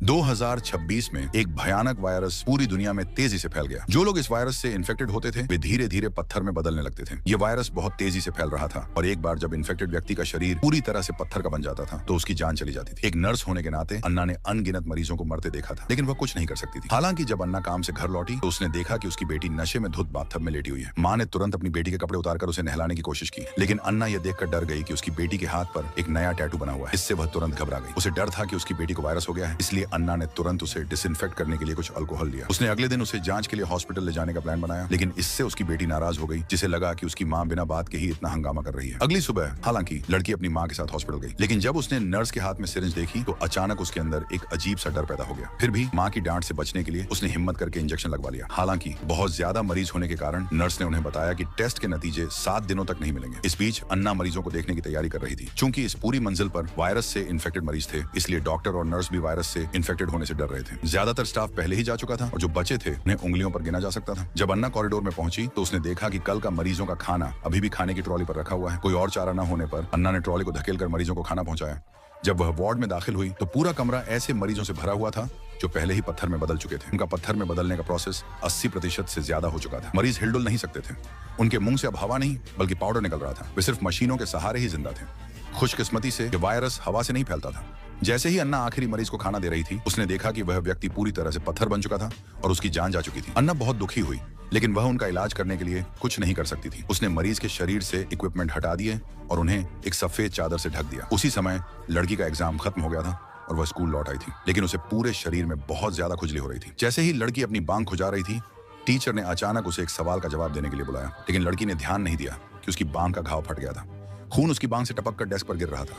2026 में एक भयानक वायरस पूरी दुनिया में तेजी से फैल गया। जो लोग इस वायरस से इन्फेक्टेड होते थे वे धीरे धीरे पत्थर में बदलने लगते थे। ये वायरस बहुत तेजी से फैल रहा था और एक बार जब इन्फेक्टेड व्यक्ति का शरीर पूरी तरह से पत्थर का बन जाता था तो उसकी जान चली जाती थी। एक नर्स होने के नाते अन्ना ने अनगिनत मरीजों को मरते देखा था, लेकिन वह कुछ नहीं कर सकती थी। हालांकि जब अन्ना काम से घर लौटी तो उसने देखा कि उसकी बेटी नशे में धुत बाथटब में लेटी हुई है। माँ ने तुरंत अपनी बेटी के कपड़े उतारकर उसे नहलाने की कोशिश की, लेकिन अन्ना यह देखकर डर गई कि उसकी बेटी के हाथ पर एक नया टैटू बना हुआ है। इससे वह तुरंत घबरा गई। उसे डर था कि उसकी बेटी को वायरस हो गया है, इसलिए अन्ना ने तुरंत उसे डिसइंफेक्ट करने के लिए कुछ अल्कोहल लिया। उसने अगले दिन उसे जांच के लिए हॉस्पिटल ले जाने का प्लान बनाया, लेकिन इससे उसकी बेटी नाराज हो गई, जिसे लगा कि उसकी माँ बिना बात के ही इतना हंगामा कर रही है। अगली सुबह हालांकि लड़की अपनी माँ के साथ हॉस्पिटल गई, लेकिन जब उसने नर्स के हाथ में सिरिंज देखी तो अचानक उसके अंदर एक अजीब सा डर पैदा हो गया। फिर भी माँ की डांट से बचने के लिए उसने हिम्मत करके इंजेक्शन लगवा लिया। हालांकि बहुत ज्यादा मरीज होने के कारण नर्स ने उन्हें बताया कि टेस्ट के नतीजे 7 दिनों तक नहीं मिलेंगे। इस बीच अन्ना मरीजों को देखने की तैयारी कर रही थी। चूंकि इस पूरी मंजिल पर वायरस से इन्फेक्टेड मरीज थे, इसलिए डॉक्टर और नर्स भी वायरस से इन्फेक्टेड होने से डर रहे थे। ज्यादातर स्टाफ पहले ही जा चुका था और जो बचे थे उन्हें उंगलियों पर गिना जा सकता था। जब अन्ना कॉरिडोर में पहुंची तो उसने देखा कि कल का मरीजों का खाना अभी भी खाने की ट्रॉली पर रखा हुआ है। कोई और चारा न होने पर अन्ना ने ट्रॉली को धकेलकर मरीजों को खाना पहुंचाया। जब वह वार्ड में दाखिल हुई तो पूरा कमरा ऐसे मरीजों से भरा हुआ था जो पहले ही पत्थर में बदल चुके थे। उनका पत्थर में बदलने का प्रोसेस 80% से ज्यादा हो चुका था। मरीज हिलडुल नहीं सकते थे। उनके मुंह से अब हवा नहीं बल्कि पाउडर निकल रहा था। वे सिर्फ मशीनों के सहारे ही जिंदा थे। खुशकिस्मती से ये वायरस हवा से नहीं फैलता था। जैसे ही अन्ना आखिरी मरीज को खाना दे रही थी, उसने देखा कि वह व्यक्ति पूरी तरह से पत्थर बन चुका था और उसकी जान जा चुकी थी। अन्ना बहुत दुखी हुई, लेकिन वह उनका इलाज करने के लिए कुछ नहीं कर सकती थी। उसने मरीज के शरीर से इक्विपमेंट हटा दिए और उन्हें एक सफेद चादर से ढक दिया। उसी समय लड़की का एग्जाम खत्म हो गया था और वह स्कूल लौट आई थी, लेकिन उसे पूरे शरीर में बहुत ज्यादा खुजली हो रही थी। जैसे ही लड़की अपनी बांग खुजा रही थी, टीचर ने अचानक उसे एक सवाल का जवाब देने के लिए बुलाया, लेकिन लड़की ने ध्यान नहीं दिया कि उसकी बांग का घाव फट गया था। खून उसकी बांग से टपक कर डेस्क पर गिर रहा था।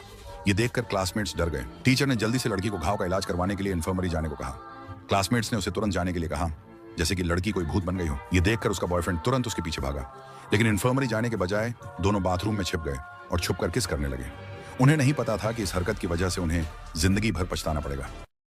ये देखकर क्लासमेट्स डर गए। टीचर ने जल्दी से लड़की को घाव का इलाज करवाने के लिए इन्फर्मरी जाने को कहा। क्लासमेट्स ने उसे तुरंत जाने के लिए कहा, जैसे कि लड़की कोई भूत बन गई हो। ये देखकर उसका बॉयफ्रेंड तुरंत उसके पीछे भागा, लेकिन इन्फर्मरी जाने के बजाय दोनों बाथरूम में छिप गए और छुपकर किस करने लगे। उन्हें नहीं पता था कि इस हरकत की वजह से उन्हें जिंदगी भर पछताना पड़ेगा।